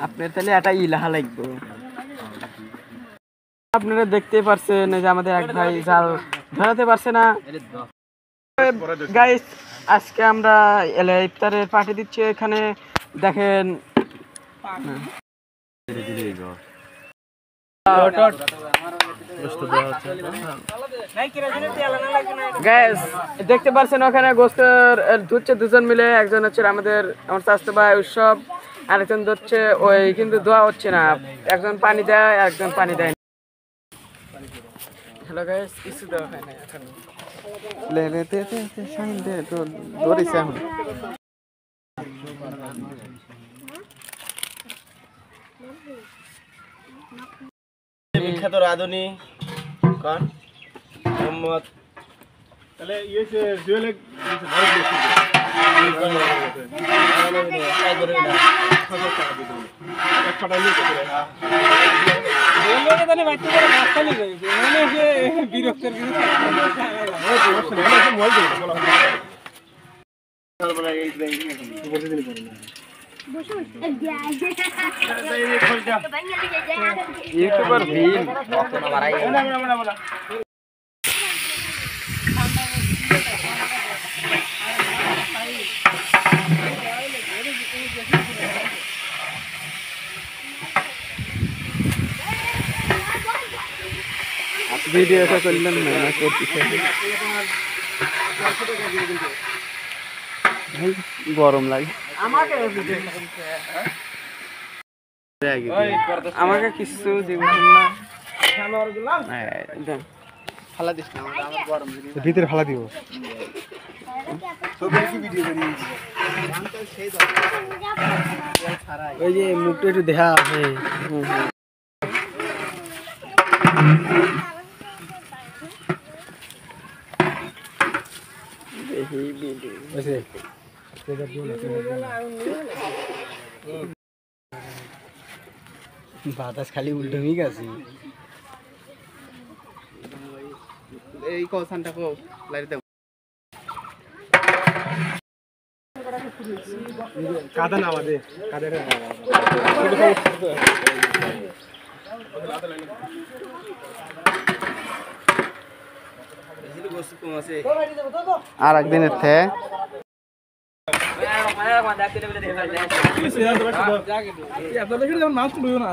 আপনার তাহলে এটা ইলাহা লাগবে। আপনারা দেখতে পারছেন যে আমাদের এক ভাই জাল ধরাতে পারছে না। গাইস আজকে আমরা ইফতারের পার্টি দিচ্ছি এখানে দেখেন। গ্যাস দেখতে পাচ্ছেন ওখানে গোস্তের ধুচ্ছে দুজন মিলে, একজন হচ্ছে আমার চাচতো ভাই উৎসব, আরেকজন ধরছে ওই কিন্তু ধোয়া হচ্ছে না, একজন পানি দেয় একজন পানি দেয়। হ্যালো গাইস, কিছু দেওয়া হয় না এখন বিখ্যাত রাঁধুনি কন মোহাম্মদ তাহলে ইয়েছে জুয়েলে ইউটিউবার ভিন ভিডিওটা করলাম না করতেছে গরম লাগে আমাকে কিছু দিবেন না, ফালা দিস না ভিতরে ফালা দিব। ওই যে মুখটা একটু দেখা আছে। বাতাস খালি উল্টো হয়ে গেছে। এই কৌশানটা কাদা না আমাদের আর একদিনের থেকে মাছ তুলিও না